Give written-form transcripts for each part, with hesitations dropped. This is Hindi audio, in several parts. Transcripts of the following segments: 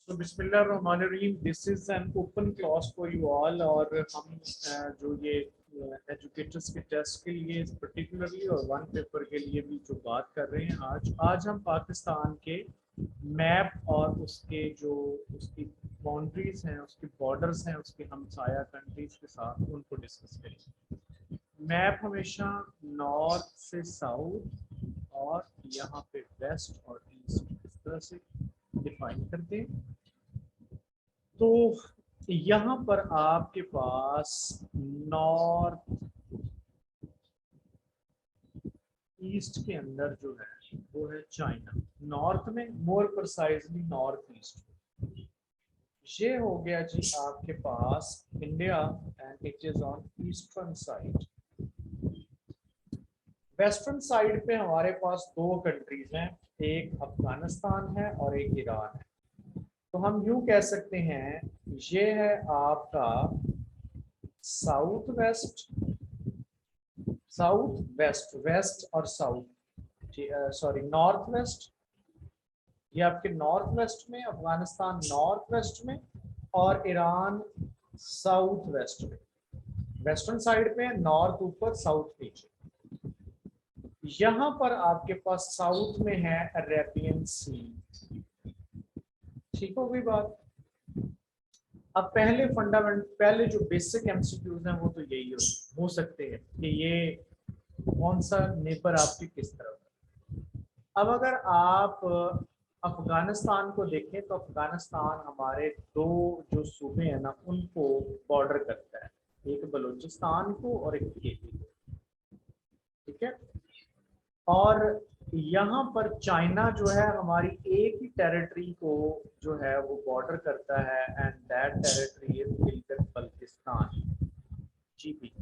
So बिस्मिल्लाहिर्रहमानिर्रहीम, this is an open class for you all. और हम जो ये एजुकेटर्स के टेस्ट के लिए पर्टिकुलरली और वन पेपर के लिए भी जो बात कर रहे हैं आज हम पाकिस्तान के मैप और उसके जो उसकी बाउंड्रीज हैं, उसकी बॉर्डर्स हैं, उसके हमसाया कंट्रीज के साथ उनको डिस्कस करेंगे। मैप हमेशा नॉर्थ से साउथ और यहाँ पे वेस्ट और ईस्ट इस तरह से डिफाइन करते हैं। तो यहाँ पर आपके पास नॉर्थ ईस्ट के अंदर जो है वो है चाइना। नॉर्थ में मोर प्रिसाइजली नॉर्थ ईस्ट ये हो गया जी आपके पास India and it is on eastern side. Western side पे हमारे पास दो कंट्रीज हैं, एक अफगानिस्तान है और एक ईरान है। तो हम यूं कह सकते हैं ये है आपका south west, south west, west और साउथ, सॉरी नॉर्थ वेस्ट। ये आपके नॉर्थ वेस्ट में, अफगानिस्तान नॉर्थ वेस्ट में और ईरान साउथ वेस्ट में। वेस्टर्न साइड पे नॉर्थ ऊपर साउथ नीचे। यहाँ पर आपके पास साउथ में है अरेबियन सी। ठीक हो गई बात। अब पहले जो बेसिक एमसीक्यूज हैं वो तो यही हो सकते हैं कि ये कौन सा नेबर आपकी किस तरफ है। अब अगर आप अफगानिस्तान को देखें तो अफगानिस्तान हमारे दो जो सूबे हैं ना उनको बॉर्डर करता है, एक बलूचिस्तान को और एक केपी को। ठीक है। और यहाँ पर चाइना जो है हमारी एक ही टेरिटरी को जो है वो बॉर्डर करता है and that territory is Gilgit Baltistan, GB.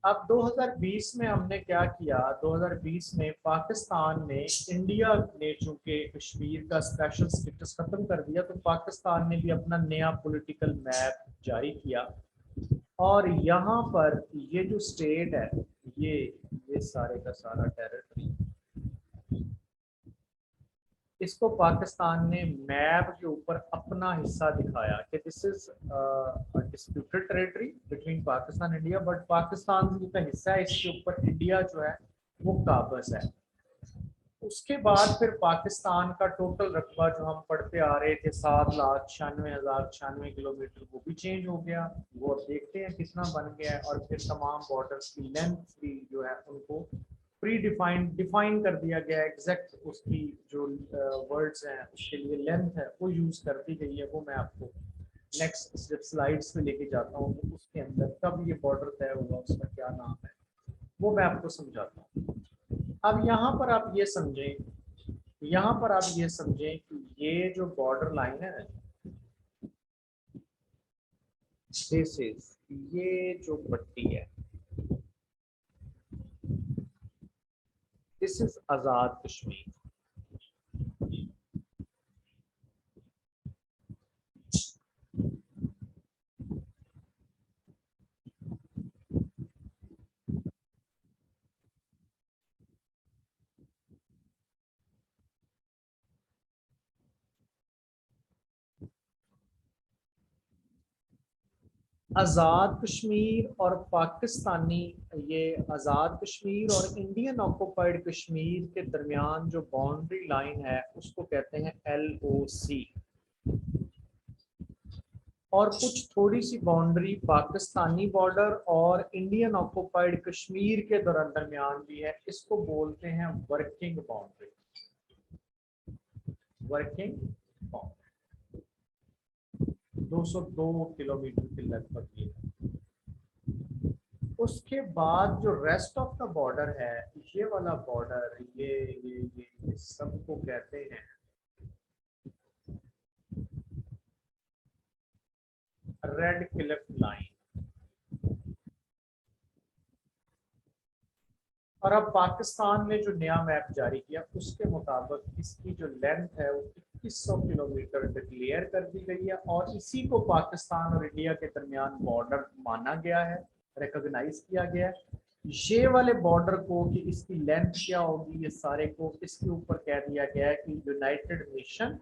अब 2020 में हमने क्या किया, 2020 में पाकिस्तान ने, इंडिया ने चूंकि कश्मीर का स्पेशल स्टेटस खत्म कर दिया तो पाकिस्तान ने भी अपना नया पॉलिटिकल मैप जारी किया। और यहाँ पर ये जो स्टेट है ये सारे का सारा टेरिटरी, इसको पाकिस्तान ने मैप के ऊपर अपना हिस्सा दिखाया कि this is disputed territory between Pakistan India, but Pakistan का हिस्सा है, इसके ऊपर इंडिया जो है वो काबज है। उसके बाद फिर पाकिस्तान का टोटल रकबा जो हम पढ़ते आ रहे थे 7,96,096 किलोमीटर, वो भी चेंज हो गया। वो अब देखते हैं कितना बन गया है। और फिर तमाम बॉर्डर्स की लेंथ भी जो है उनको प्री डिफाइन कर दिया गया है। एग्जैक्ट उसकी जो वर्ड्स हैं उसके लिए लेंथ है वो यूज कर दी गई है। वो मैं आपको नेक्स्ट स्लाइड्स में लेके जाता हूँ तो उसके अंदर कब ये बॉर्डर तय हुआ, उसका क्या नाम है, वो मैं आपको समझाता हूँ। अब यहाँ पर आप ये समझें, यहाँ पर आप ये समझें कि ये जो बॉर्डर लाइन है, दिस इज, ये जो पट्टी है दिस इज आजाद कश्मीर। आज़ाद कश्मीर और पाकिस्तानी, ये आज़ाद कश्मीर और इंडियन ऑक्युपाइड कश्मीर के दरमियान जो बाउंड्री लाइन है उसको कहते हैं LOC। और कुछ थोड़ी सी बाउंड्री पाकिस्तानी बॉर्डर और इंडियन ऑक्युपाइड कश्मीर के दरमियान भी है, इसको बोलते हैं working boundary. Working boundary 202 kilometre के लगभग ये है। उसके बाद जो रेस्ट ऑफ द बॉर्डर है, ये वाला बॉर्डर, ये सबको कहते हैं रेड क्लिफ लाइन। और अब पाकिस्तान ने जो नया मैप जारी किया उसके मुताबिक इसकी जो लेंथ है वो 2100 किलोमीटर डिक्लेयर कर दी गई है और इसी को पाकिस्तान और इंडिया के दरमियान बॉर्डर माना गया है, रिकॉग्नाइज किया गया है। ये वाले बॉर्डर को कि इसकी लेंथ क्या होगी, ये सारे को इसके ऊपर कह दिया गया है कि यूनाइटेड नेशन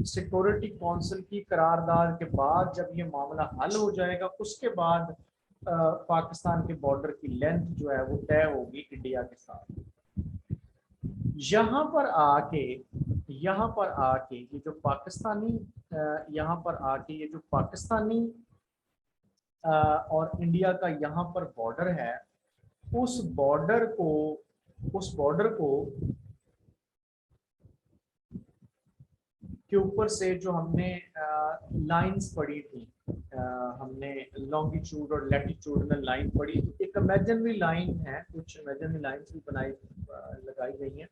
सिक्योरिटी काउंसिल की करारदाद के बाद जब ये मामला हल हो जाएगा, उसके बाद पाकिस्तान के बॉर्डर की लेंथ जो है वो तय होगी इंडिया के साथ। यहाँ पर आके ये जो पाकिस्तानी यहाँ पर आके ये जो पाकिस्तानी और इंडिया का यहाँ पर बॉर्डर है, उस बॉर्डर को के ऊपर से जो हमने लाइंस पढ़ी थी, हमने लॉन्गिट्यूड और लैटिट्यूडनल लाइन पढ़ी, तो एक इमेजिनरी लाइन है, कुछ इमेजिनरी लाइंस भी लगाई गई हैं,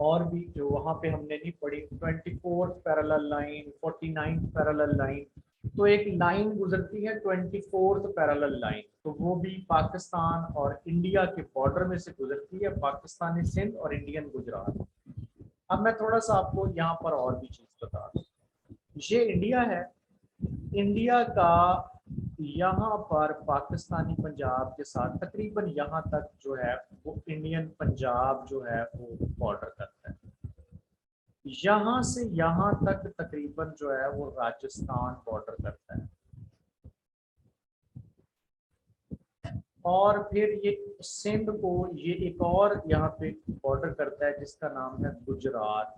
और भी जो वहाँ पे हमने नहीं पढ़ी, 24th parallel line, 49th parallel line, तो एक लाइन गुजरती है 24th पैरेलल लाइन, तो वो भी पाकिस्तान और इंडिया के बॉर्डर में से गुजरती है, पाकिस्तानी सिंध और इंडियन गुजरात। अब मैं थोड़ा सा आपको यहाँ पर और भी चीज बता दूं, ये इंडिया है, इंडिया का यहाँ पर पाकिस्तानी पंजाब के साथ तकरीबन यहाँ तक जो है वो इंडियन पंजाब जो है वो बॉर्डर करता है, यहाँ से यहाँ तक तकरीबन जो है वो राजस्थान बॉर्डर करता है, और फिर ये सिंध को ये एक और यहाँ पे बॉर्डर करता है जिसका नाम है गुजरात,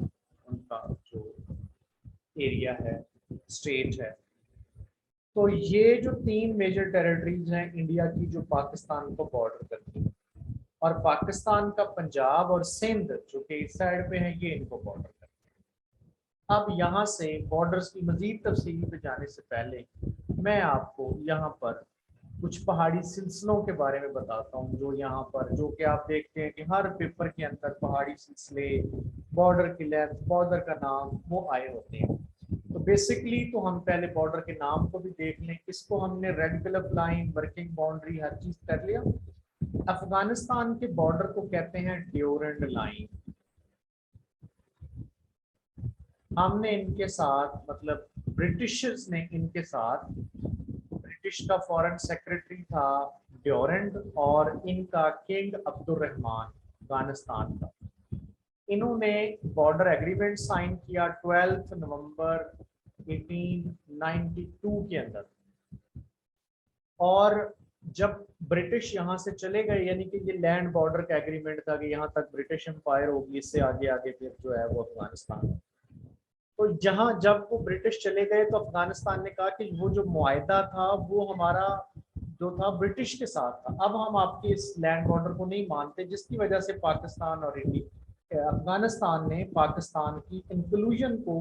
उनका जो एरिया है, स्टेट है। तो ये जो 3 मेजर टेरिटरीज हैं इंडिया की जो पाकिस्तान को बॉर्डर करती है, और पाकिस्तान का पंजाब और सिंध जो कि इस साइड पे है ये इनको बॉर्डर करते हैं। अब यहाँ से बॉर्डर्स की मजीद तफसील पे जाने से पहले मैं आपको यहाँ पर कुछ पहाड़ी सिलसिलों के बारे में बताता हूँ, जो यहाँ पर जो कि आप देखते हैं कि हर पेपर के अंदर पहाड़ी सिलसिले, बॉर्डर की लेंथ, बॉर्डर का नाम वो आए होते हैं। तो बेसिकली तो हम पहले बॉर्डर के नाम को भी देख लें, इसको हमने Radcliffe line, working boundary, हर चीज कर लिया। अफगानिस्तान के बॉर्डर को कहते हैं ड्यूरेंट लाइन। हमने इनके साथ, मतलब ब्रिटिशर्स ने इनके साथ, ब्रिटिश का फॉरेन सेक्रेटरी था ड्यूरेंट और इनका किंग अब्दुर्रहमान अफगानिस्तान का, इन्होंने बॉर्डर एग्रीमेंट साइन किया 12 नवंबर 1892 के अंदर। और जब ब्रिटिश यहाँ से चले गए, यानी कि ये लैंड बॉर्डर का एग्रीमेंट था कि यहाँ तक ब्रिटिश एम्पायर होगी, इससे आगे आगे फिर जो है वो अफगानिस्तान। तो जहाँ जब वो ब्रिटिश चले गए तो अफगानिस्तान ने कहा कि वो जो मुआहदा था वो हमारा जो था ब्रिटिश के साथ था, अब हम आपके इस लैंड बॉर्डर को नहीं मानते, जिसकी वजह से पाकिस्तान और इंडिया, अफगानिस्तान ने पाकिस्तान की इंक्लूजन को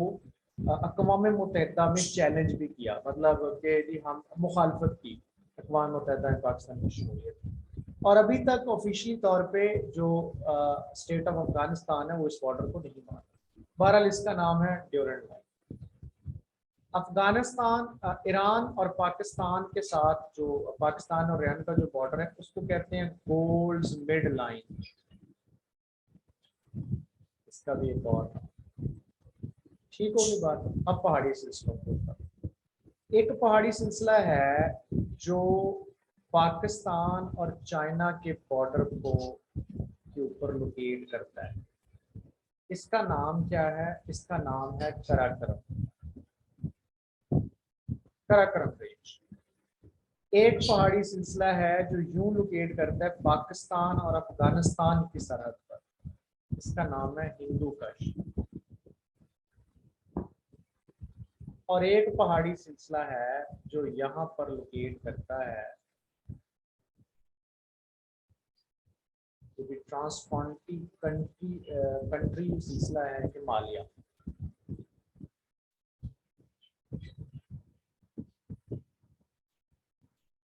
अक़वाम मुत्तहिदा में चैलेंज भी किया, मतलब कि जी हम मुखालफत की अक़वाम मुत्तहिदा में पाकिस्तान की शमूलियत। और अभी तक ऑफिशियल तौर पे जो स्टेट ऑफ अफगानिस्तान है वो इस बॉर्डर को नहीं मानता। बहरहाल इसका नाम है ड्यूरेंट लाइन। अफगानिस्तान ईरान और पाकिस्तान के साथ, जो पाकिस्तान और ईरान का जो बॉर्डर है उसको कहते हैं गोल्ड्स मिड लाइन, इसका भी एक और, ठीक होगी बात। अब पहाड़ी सिलसिलों के ऊपर एक पहाड़ी सिलसिला है जो पाकिस्तान और चाइना के बॉर्डर को के ऊपर लोकेट करता है, इसका नाम क्या है? इसका नाम है कराकरम, कराकरम रेंज। एक पहाड़ी सिलसिला है जो यूं लोकेट करता है पाकिस्तान और अफगानिस्तान की सरहद पर, इसका नाम है हिंदू कश। और एक पहाड़ी सिलसिला है जो यहाँ पर लोकेट करता है, जो भी कंट्री सिलसिला है हिमालय।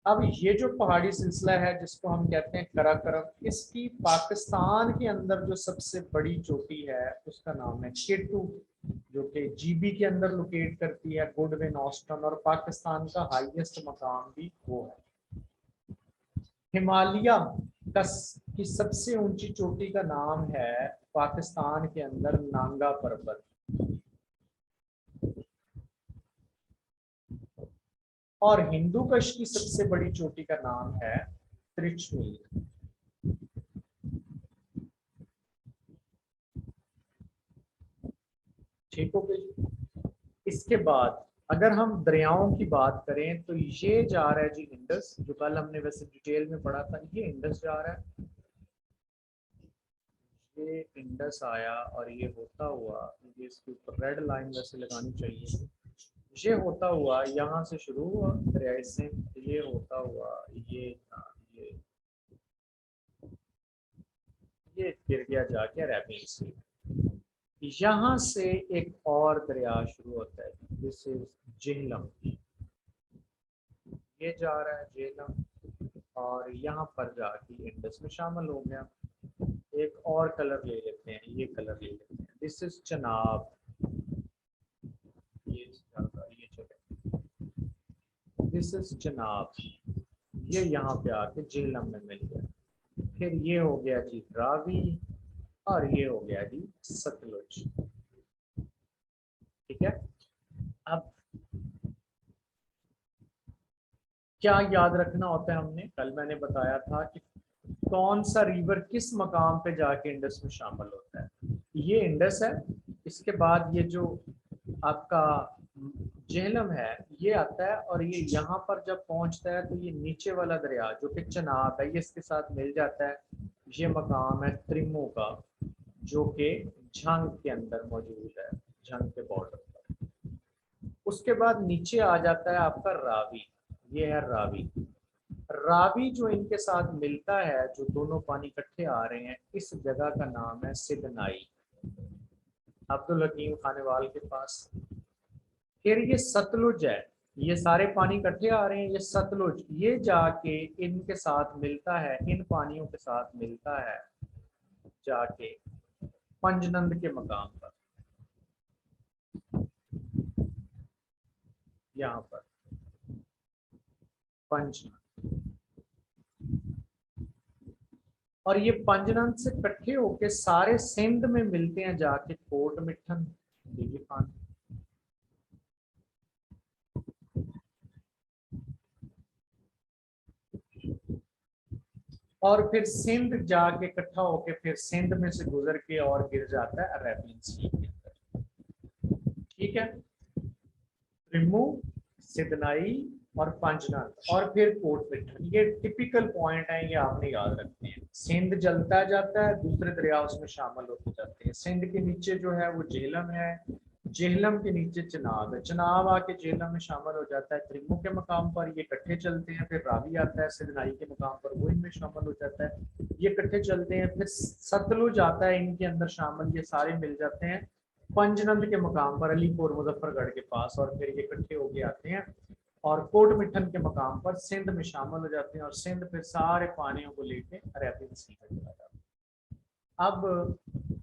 अब ये जो पहाड़ी सिलसिला है जिसको हम कहते हैं कराकरम, इसकी पाकिस्तान के अंदर जो सबसे बड़ी चोटी है उसका नाम है केटू, जो कि जीबी के अंदर लोकेट करती है, गुडविन ऑस्टन, और पाकिस्तान का हाईएस्ट मकाम भी वो है। हिमालय की सबसे ऊंची चोटी का नाम है पाकिस्तान के अंदर नांगा पर्वत, और हिंदू कश की सबसे बड़ी चोटी का नाम है त्रिचमीर। ठीक हो गई। इसके बाद अगर हम दरियाओं की बात करें तो ये जा रहा है जी इंडस, जो कल हमने वैसे डिटेल में पढ़ा था, ये इंडस जा रहा है, ये इंडस आया और ये होता हुआ, ये इसके ऊपर रेड लाइन वैसे लगानी चाहिए, ये होता हुआ यहाँ से शुरू हुआ दरियाए सिंध, ये होता हुआ ये ये गिर गया जाके अरेबियन सी, यहाँ से एक और दरिया शुरू होता है, दिस इज झेलम, ये जा रहा है झेलम और यहाँ पर जाके इंडस में शामिल हो गया। एक और कलर ले लेते हैं, ये कलर ले लेते हैं, दिस इज चनाब, ये चले, दिस इज चनाब, ये यहाँ पे आके झेलम में मिल गया। फिर ये हो गया जी रावी और ये हो गया जी सतलुज। ठीक है, अब क्या याद रखना होता है, हमने कल मैंने बताया था कि कौन सा रिवर किस मकाम पे जाके इंडस में शामिल होता है। ये इंडस है, इसके बाद ये जो आपका झेलम है ये आता है और ये यहाँ पर जब पहुंचता है तो ये नीचे वाला दरिया जो कि चनाब है ये इसके साथ मिल जाता है। ये मकाम है त्रिमो का, जो कि झंग के अंदर मौजूद है, झंग के बॉर्डर पर। उसके बाद नीचे आ जाता है आपका रावी, ये है रावी। रावी जो इनके साथ मिलता है, जो दोनों पानी इकट्ठे आ रहे हैं, इस जगह का नाम है सिदनाई, अब्दुल हकीम खानेवाल के पास। फिर ये सतलुज है, ये सारे पानी इकट्ठे आ रहे हैं, ये सतलुज ये जाके इनके साथ मिलता है, इन पानियों के साथ मिलता है जाके पंजनंद के मकाम पर, यहाँ पर पंजनंद। और ये पंजनंद से इकट्ठे होके सारे सिंध में मिलते हैं जाके कोट मिठन, दिल्ली खान। और फिर सिंध जाके इकट्ठा होके फिर सिंध में से गुजर के और गिर जाता है अरेबियन सी के अंदर। ठीक है, रिमू, सिदनाई और पंजनंद और फिर कोट मिठन, ये टिपिकल पॉइंट है, ये आपने याद रखते हैं। सिंध जलता जाता है, दूसरे दरिया उसमें शामिल होते जाते हैं। सिंध के नीचे जो है वो झेलम है, झेलम के नीचे चनाब है, चनाब आके झेलम में शामिल हो जाता है त्रिमू के मकाम पर, ये इकट्ठे चलते हैं। फिर रावी आता है सिदनाई के मकाम पर, वो इनमें शामिल हो जाता है, ये इकट्ठे चलते हैं। फिर सतलुज आता है इनके अंदर शामिल, ये सारे मिल जाते हैं पंजनंद के मकाम पर अलीपुर मुजफ्फरगढ़ के पास, और फिर ये इकट्ठे होके आते हैं और कोट मिठन के मकाम पर सिंध में शामिल हो जाते हैं, और सिंध फिर सारे पानियों को लेके अरेबियन सी में चला जाता है। अब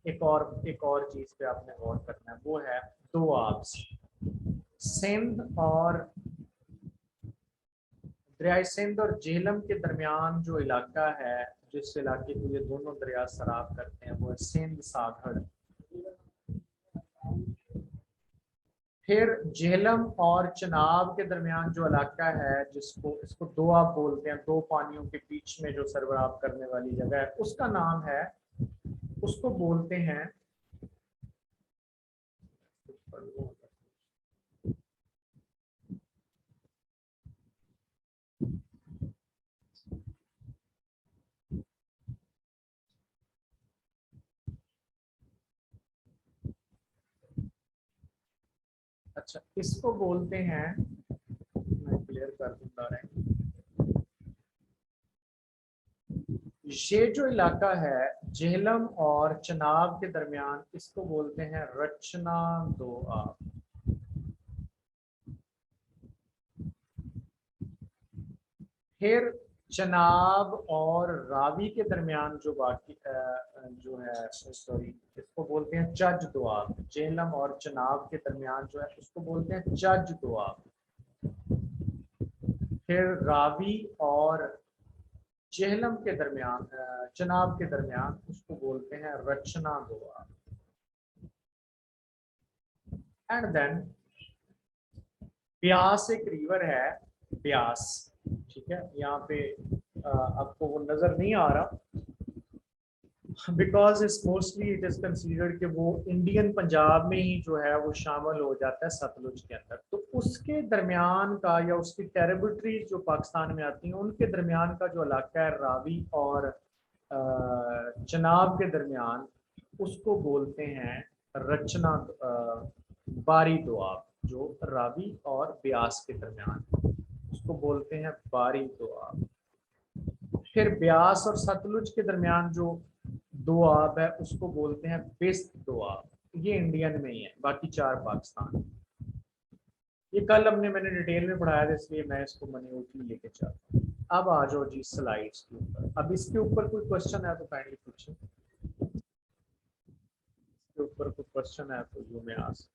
एक और चीज पे आपने गौर करना है, वो है दो आब्स, सिंध और दरियाए सिंध और झेलम के दरमियान जो इलाका है, जिस इलाके को ये दोनों दरिया सराब करते हैं, वो है सिंध सागड़। फिर झेलम और चनाब के दरमियान जो इलाका है, जिसको इसको दोआब बोलते हैं, दो पानियों के बीच में जो सरबराह करने वाली जगह है, उसका नाम है, उसको बोलते हैं, अच्छा इसको बोलते हैं, मैं क्लियर कर दूंगा रहे, ये जो इलाका है झेलम और चनाब के दरमियान, इसको बोलते हैं रचना दोआब। फिर चनाब और रावी के दरमियान जो बाकी जो है, सॉरी, इसको बोलते हैं चज दोआब। झेलम और चनाब के दरमियान जो है उसको बोलते हैं चज दोआब। फिर रावी और झेलम के दरमियान, चनाब के दरमियान, उसको बोलते हैं रचना दोआब। एंड देन ब्यास एक रिवर है, ब्यास, ठीक है, यहाँ पे आपको वो नजर नहीं आ रहा, बिकॉज इस मोस्टली इट इज कंसीडर्ड कि वो इंडियन पंजाब में ही जो है वो शामिल हो जाता है सतलुज के अंदर। तो उसके दरमियान का या उसकी टेरिटरी जो पाकिस्तान में आती हैं उनके दरमियान का जो इलाका है रावी और चनाब के दरमियान, उसको बोलते हैं रचना, बारी दोआब। जो रावी और ब्यास के दरमियान, उसको बोलते हैं बारी दोआब। फिर ब्यास और सतलुज के दरमियान जो दोआब है उसको बोलते हैं बिस्त दोआब। ये इंडियन में ही है, बाकी चार पाकिस्तान। ये कल मैंने डिटेल में पढ़ाया था, इसलिए मैं इसको मनी लेके चलता हूँ। अब आ जाओ जी स्लाइड्स के ऊपर। अब इसके ऊपर कोई क्वेश्चन है तो काइंडली पूछिए। इसके ऊपर कोई क्वेश्चन है तो यू में आस्क।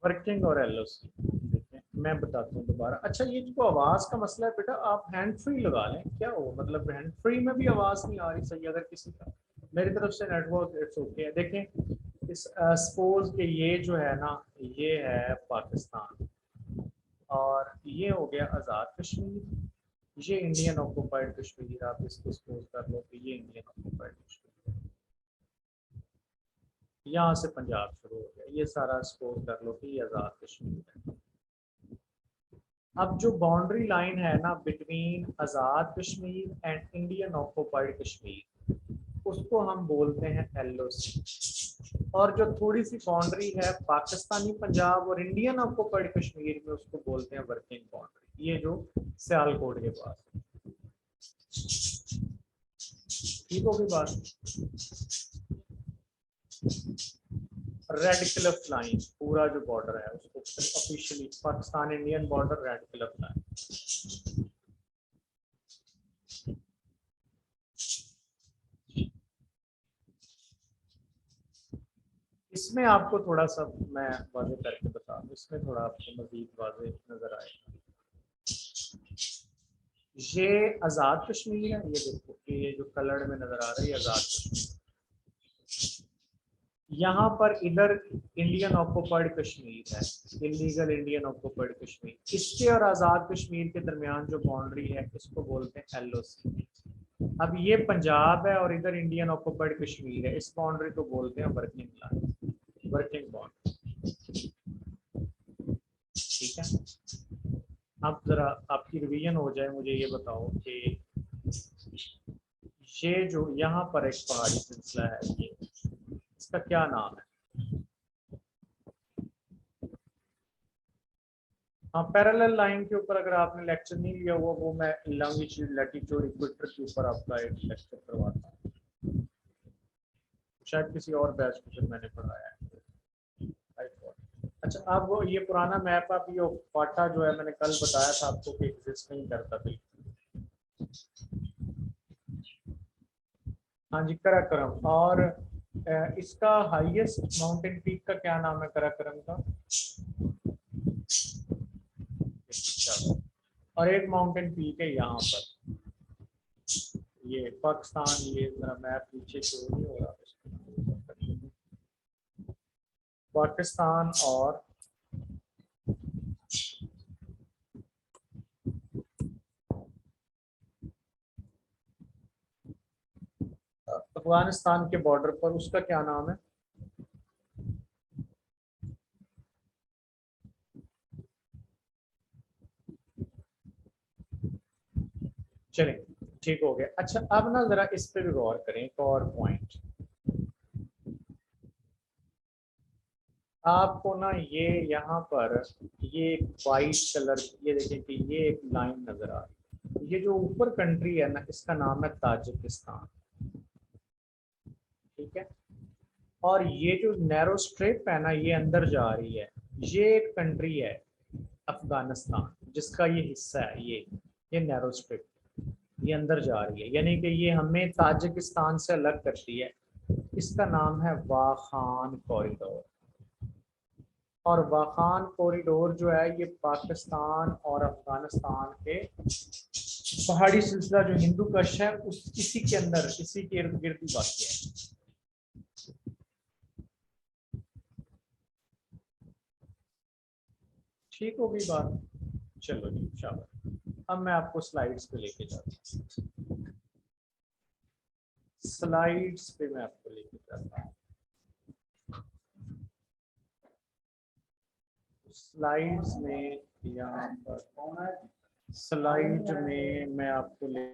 वर्किंग और एलओसी देखें, मैं बताता हूँ दोबारा। अच्छा, ये जो आवाज का मसला है बेटा, आप हैंड फ्री लगा लें। क्या हो मतलब हैंड फ्री में भी आवाज नहीं आ रही सही? अगर किसी का मेरी तरफ से नेटवर्क इट्स ओके है। देखें इस सपोज के ये जो है ना, ये है पाकिस्तान और ये हो गया आज़ाद कश्मीर, ये इंडियन ऑक्यूपाइड कश्मीर। आप इसको सपोज कर लो कि ये इंडियन ऑक्यूपाइड कश्मीर, यहाँ से पंजाब शुरू हो गया, ये सारा सपोज कर लो कि ये आज़ाद कश्मीर है। अब जो बाउंड्री लाइन है ना between Azad Kashmir and Indian occupied Kashmir, उसको हम बोलते हैं एलओसी। और जो थोड़ी सी बाउंड्री है पाकिस्तानी पंजाब और इंडियन ऑक्यूपाइड कश्मीर में, उसको बोलते हैं वर्किंग बाउंड्री। ये जो सियालकोट के पास, ठीक होगी बात? रेड क्लिफ लाइन पूरा जो बॉर्डर है उसको officially Pakistan Indian border red Cliff line. इसमें आपको थोड़ा सा मैं वाजे करके बता दूं, इसमें थोड़ा आपको मजीद वाजे नजर आएगा। ये आज़ाद कश्मीर है, ये देखो ये जो कलर में नजर आ रहा है ये आज़ाद कश्मीर। यहाँ पर इधर इंडियन ऑक्यूपाइड कश्मीर है, इलीगल इंडियन ऑक्यूपाइड कश्मीर। इसके और आज़ाद कश्मीर के दरमियान जो बाउंड्री है इसको बोलते हैं एलओसी। अब ये पंजाब है और इधर इंडियन ऑक्यूपाइड कश्मीर है, इस बाउंड्री को बोलते हैं वर्किंग लाइन, वर्किंग बाउंड्री। ठीक है, अब जरा आपकी रिवीजन हो जाए, मुझे ये बताओ कि ये जो यहाँ पर एक पहाड़ी सिलसिला है, ये इसका क्या नाम है? हाँ, पैरेलल लाइन के ऊपर अगर आपने लेक्चर नहीं लिया हुआ, वो मैं लॉन्गिट्यूड लैटिट्यूड इक्वेटर के ऊपर आपका एक लेक्चर करवाता हूँ, शायद किसी और बैच में फिर मैंने पढ़ाया है। अच्छा, अब वो ये पुराना मैप, आप ये फाटा जो है मैंने कल बताया था आपको कि एग्जिस्ट नहीं करता बिल्कुल। हाँ जी, कराकरम। और इसका हाईएस्ट माउंटेन पीक का क्या नाम है कराकरम का? और एक माउंटेन पीक है यहाँ पर, ये पाकिस्तान, ये जरा मैप पीछे शो नहीं हो रहा, पाकिस्तान और अफगानिस्तान के बॉर्डर पर, उसका क्या नाम है? चलिए ठीक हो गया। अच्छा, अब ना जरा इस पे भी गौर करें, एक और पॉइंट। आपको ना ये यहाँ पर ये वाइट कलर, ये देखें कि ये एक लाइन नजर आ रही है, ये जो ऊपर कंट्री है ना इसका नाम है ताजिकिस्तान। ठीक है, और ये जो नैरो स्ट्रिप है ना ये अंदर जा रही है, ये एक कंट्री है अफगानिस्तान, जिसका ये हिस्सा है, ये नैरो स्ट्रिप ये अंदर जा रही है, यानी कि ये हमें ताजिकिस्तान से अलग करती है। इसका नाम है वाखान कॉरिडोर। और वाखान कॉरिडोर जो है ये पाकिस्तान और अफगानिस्तान के पहाड़ी सिलसिला जो हिंदू कश है उस इसी के अंदर, इसी के इर्द गिर्द ही वाक़ है। ठीक होगी बात? चलो जी, शाबाश। अब मैं आपको स्लाइड्स पे लेके जाता हूँ, स्लाइड्स पे मैं आपको लेके जाता हूँ। स्लाइड्स में यहाँ पर स्लाइड में मैं आपको ले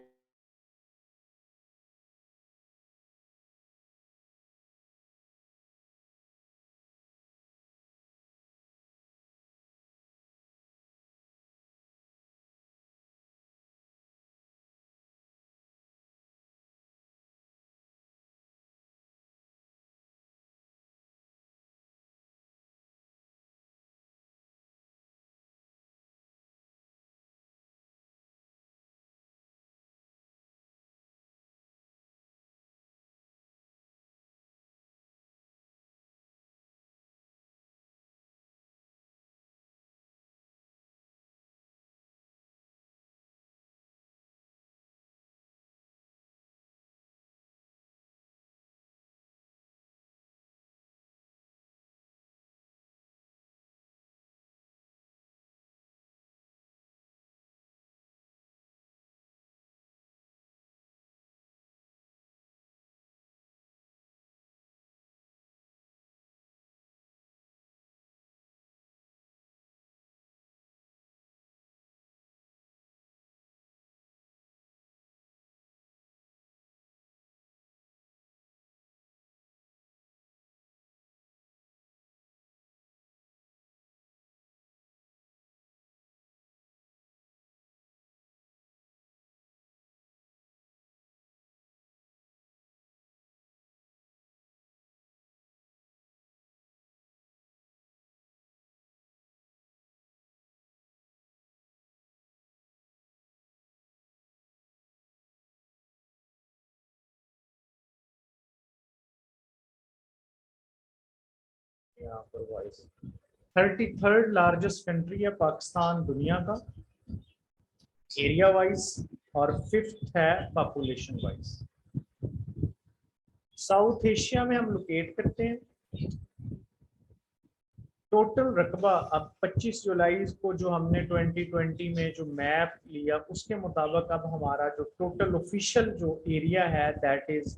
यहाँ पर वाइज 33rd लार्जेस्ट कंट्री है पाकिस्तान दुनिया का एरिया वाइज, और 5th है पॉपुलेशन वाइज। साउथ एशिया में हम लोकेट करते हैं। टोटल रकबा अब 25 जुलाई को जो हमने 2020 में जो मैप लिया उसके मुताबिक अब हमारा जो टोटल ऑफिशियल जो एरिया है that is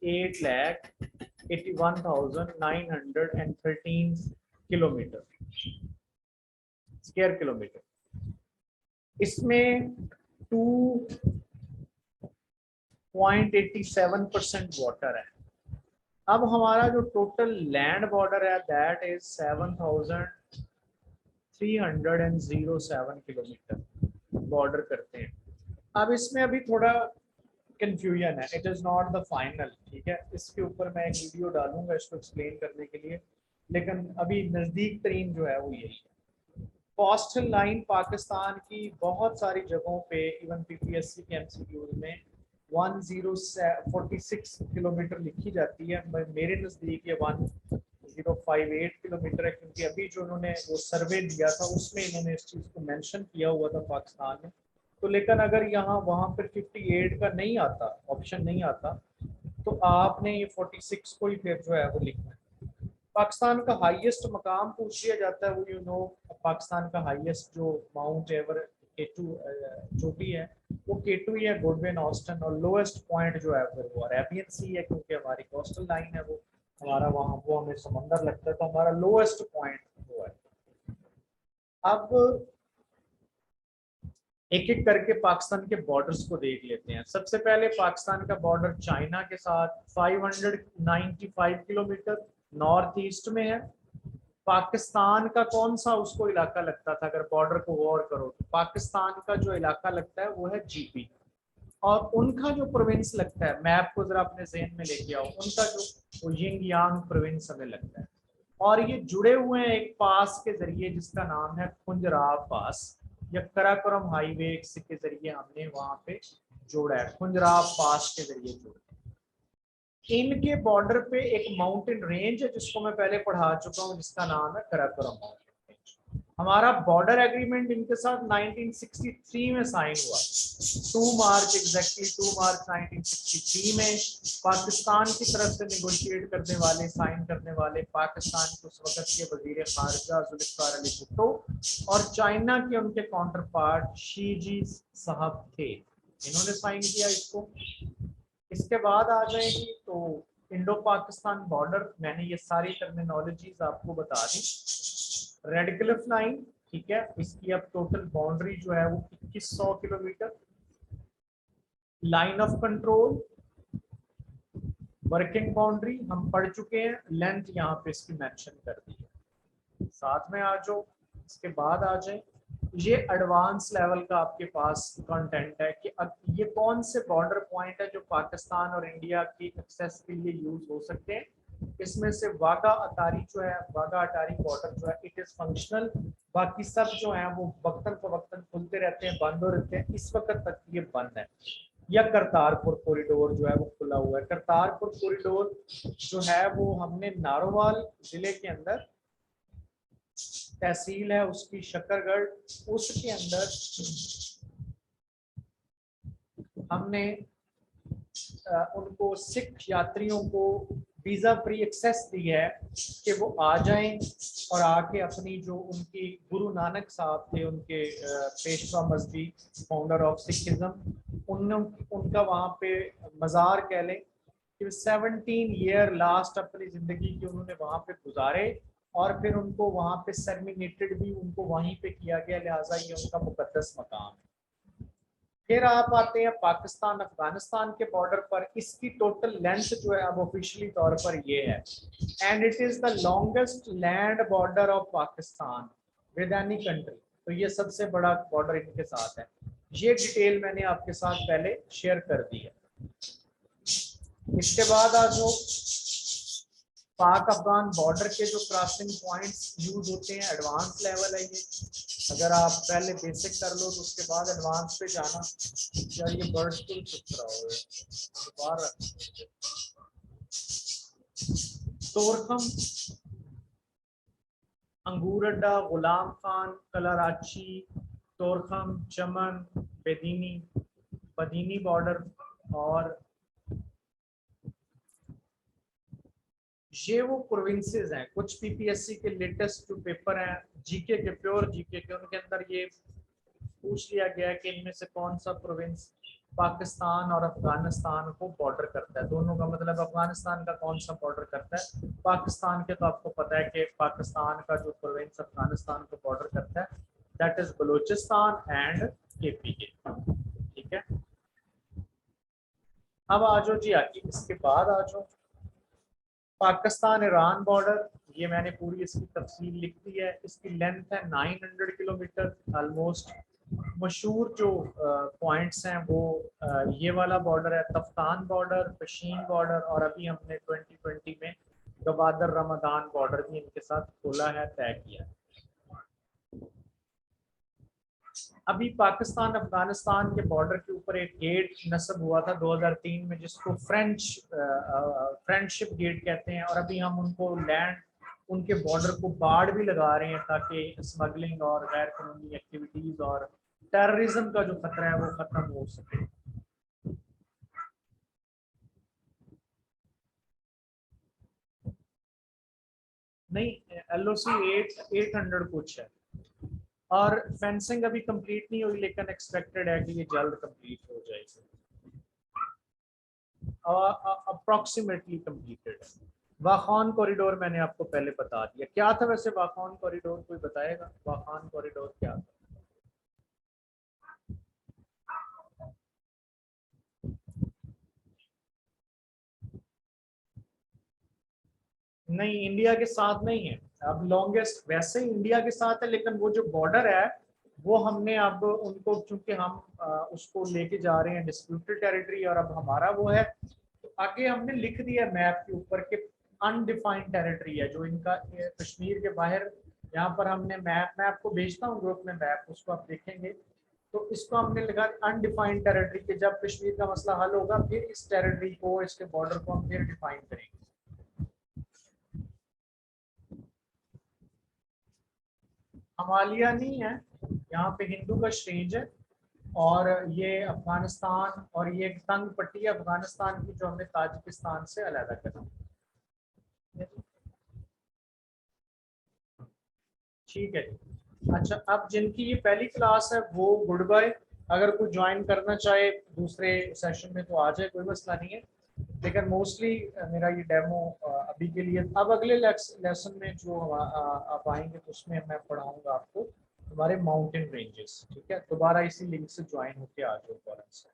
8,81,913 kilometre square kilometre. इसमें 2.87% वाटर है। अब हमारा जो टोटल लैंड बॉर्डर है दैट इज 7,307 किलोमीटर बॉर्डर करते हैं। अब इसमें अभी थोड़ा कंफ्यूजन है, it is not the final, ठीक है। इसके ऊपर मैं एक वीडियो डालूंगा इसको एक्सप्लेन करने के लिए, लेकिन अभी नजदीक तरीन जो है वो यही है। कोस्टल लाइन पाकिस्तान की बहुत सारी जगहों पे इवन पीपीएससी के एमसीक्यूज में 1046 किलोमीटर लिखी जाती है, मेरे नज़दीक ये 1058 किलोमीटर है, क्योंकि अभी जो उन्होंने वो सर्वे दिया था उसमें इन्होंने इस चीज़ को मेंशन किया हुआ था पाकिस्तान में। तो लेकिन अगर यहाँ वहाँ पर 58 का नहीं आता, ऑप्शन नहीं आता, तो आपने ये 46 को ही फिर जो है वो लिखना है। पाकिस्तान का हाईएस्ट मकाम पूछ लिया जाता है, वो यू नो पाकिस्तान का हाईएस्ट जो माउंट एवर K2 जो भी है वो K2 ही है, गुडविन ऑस्टन, और लोएस्ट पॉइंट जो है फिर वो अरेबियन सी है, क्योंकि हमारी कोस्टल लाइन है वो हमारा वहाँ वो हमें समंदर लगता है, तो हमारा लोएस्ट पॉइंट वो है। अब एक एक करके पाकिस्तान के बॉर्डर्स को देख लेते हैं। सबसे पहले पाकिस्तान का बॉर्डर चाइना के साथ 595 किलोमीटर नॉर्थ ईस्ट में है। पाकिस्तान का कौन सा उसको इलाका लगता था, अगर बॉर्डर को गौर करो तो पाकिस्तान का जो इलाका लगता है वो है जीपी, और उनका जो प्रोविंस लगता है, मैप को जरा अपने ज़हन में लेके आओ, उनका जो वो यिंग यांग प्रोविंस हमें लगता है, और ये जुड़े हुए हैं एक पास के जरिए जिसका नाम है खुंजराब पास, या कराकोरम हाईवे के जरिए हमने वहां पे जोड़ा है, खुंजराब पास के जरिए जोड़ा। इनके बॉर्डर पे एक माउंटेन रेंज है जिसको मैं पहले पढ़ा चुका हूँ, जिसका नाम है कराकोरम माउंटेन रेंज। हमारा बॉर्डर एग्रीमेंट इनके साथ 1963 में साइन हुआ, 2 मार्च एग्जैक्टली 2 मार्च 1963 में पाकिस्तान की तरफ से नेगोशिएट करने वाले, साइन करने वाले पाकिस्तान के उस वक्त के वजीर खारजा जुल्फिकार अली भुट्टो और चाइना के उनके काउंटर पार्ट शी जी साहब थे, इन्होंने साइन किया इसको। इसके बाद आ जाएगी तो इंडो पाकिस्तान बॉर्डर, मैंने ये सारी टर्मिनोलॉजीज आपको बता दी। रेड क्लिफ लाइन, ठीक है, इसकी अब टोटल बाउंड्री जो है वो 2100 kilometre. Line of control, working boundary हम पढ़ चुके हैं, लेंथ यहाँ पे इसकी मेंशन कर दी है। साथ में आ जाओ, इसके बाद आ जाए ये एडवांस लेवल का आपके पास कंटेंट है कि अब ये कौन से बॉर्डर पॉइंट है जो पाकिस्तान और इंडिया की एक्सेस के लिए यूज हो सकते हैं। इसमें से वाघा अटारी जो है, वाघा अटारी बॉर्डर जो है इट इज फंक्शनल, बाकी सब जो है वो वक्तन फवक्तन खुलते रहते हैं, बंद हो रहते हैं, इस वक्त तक ये बंद है। या करतारपुर कॉरिडोर जो है वो खुला हुआ है। करतारपुर कॉरिडोर जो है वो हमने नारोवाल जिले के अंदर तहसील है उसकी शकरगढ़, उसके अंदर हमने उनको सिख यात्रियों को वीजा फ्री एक्सेस दी है कि वो आ जाएं और आके अपनी जो उनकी गुरु नानक साहब थे, उनके पेशवा मस्जिद, फाउंडर ऑफ सिखिज्म, उनका वहाँ पे मज़ार कह लें कि 17 ईयर लास्ट अपनी ज़िंदगी की उन्होंने वहाँ पे गुजारे और फिर उनको वहाँ पे सर्मिनेटेड भी उनको वहीं पे किया गया, लिहाजा ये उनका मुकद्दस मकाम है। फिर आप आते हैं पाकिस्तान अफगानिस्तान के बॉर्डर पर, इसकी टोटल लेंथ जो है अब ऑफिशियली तौर पर ये है, and it is the longest land border of Pakistan with any country. तो ये सबसे बड़ा बॉर्डर इनके साथ है। ये डिटेल मैंने आपके साथ पहले शेयर कर दी है। इसके बाद आज जो पाक अफगान बॉर्डर के जो क्रॉसिंग पॉइंट्स यूज होते हैं, एडवांस लेवल है ये। अगर आप पहले बेसिक कर लो तो उसके बाद एडवांस पे जाना। क्या ये बर्ड स्कूल चुप रहा हो, तोरखम, अंगूर अड्डा, गुलाम खान, कलाराची, तोरखम, चमन, बेदीनी, बदीनी बॉर्डर, और ये वो प्रोविंसेस हैं। कुछ पीपीएससी के लेटेस्ट जो पेपर हैं जीके के, प्योर जीके के, उनके अंदर ये पूछ लिया गया है कि इनमें से कौन सा प्रोविंस पाकिस्तान और अफगानिस्तान को बॉर्डर करता है। दोनों का मतलब अफगानिस्तान का कौन सा बॉर्डर करता है। पाकिस्तान के तो आपको पता है कि पाकिस्तान का जो प्रोविंस अफगानिस्तान को बॉर्डर करता है that is Balochistan and KPK, ठीक है। अब आ जाओ जी आगे, इसके बाद आ जाओ पाकिस्तान ईरान बॉर्डर। ये मैंने पूरी इसकी तफसील लिख दी है। इसकी लेंथ है 900 किलोमीटर ऑलमोस्ट। मशहूर जो पॉइंट्स हैं वो ये वाला बॉर्डर है, तफ्तान बॉर्डर, पशीन बॉर्डर, और अभी हमने 2020 में गवादर रमदान बॉर्डर भी इनके साथ खोला है, तय किया। अभी पाकिस्तान अफगानिस्तान के बॉर्डर के ऊपर एक गेट नस्ब हुआ था 2003 में जिसको फ्रेंडशिप गेट कहते हैं, और अभी हम उनको लैंड, उनके बॉर्डर को बाड़ भी लगा रहे हैं ताकि स्मगलिंग और गैर कानूनी एक्टिविटीज और टेररिज्म का जो खतरा है वो खत्म हो सके। नहीं, LOC 800 कुछ है, और फेंसिंग अभी कंप्लीट नहीं हुई लेकिन एक्सपेक्टेड है कि ये जल्द कंप्लीट हो जाएगी, अप्रोक्सीमेटली कंप्लीटेड है। वाखान कॉरिडोर मैंने आपको पहले बता दिया क्या था। वैसे वाखान कॉरिडोर कोई बताएगा वाखान कॉरिडोर क्या था? नहीं, इंडिया के साथ नहीं है। अब लॉन्गेस्ट वैसे ही इंडिया के साथ है, लेकिन वो जो बॉर्डर है वो हमने अब उनको, चूंकि हम उसको लेके जा रहे हैं डिस्प्यूटेड टेरिटरी और अब हमारा वो है, तो आगे हमने लिख दिया मैप के ऊपर कि अनडिफाइंड टेरिटरी है जो इनका कश्मीर के बाहर। यहाँ पर हमने मैप, मैं आपको भेजता हूँ ग्रुप में मैप, उसको आप देखेंगे तो इसको हमने लिखा अनडिफाइंड टेरिटरी के जब कश्मीर का मसला हल होगा फिर इस टेरिटरी को, इसके बॉर्डर को हम फिर डिफाइन करेंगे। हिमालय नहीं है, यहाँ पे हिंदू का रेंज है। और ये अफगानिस्तान, और ये एक तंग पट्टी है अफगानिस्तान की जो हमने ताजिकिस्तान से अलग करा। ठीक है। अच्छा, अब जिनकी ये पहली क्लास है वो गुड बाय। अगर कोई ज्वाइन करना चाहे दूसरे सेशन में तो आ जाए, कोई मसला नहीं है। लेकिन मोस्टली मेरा ये डेमो अभी के लिए। अब अगले लेसन में जो आप आएंगे तो उसमें मैं पढ़ाऊंगा आपको हमारे माउंटेन रेंजेस। ठीक है, दोबारा इसी लिंक से ज्वाइन होके आ जाओ फौरन से।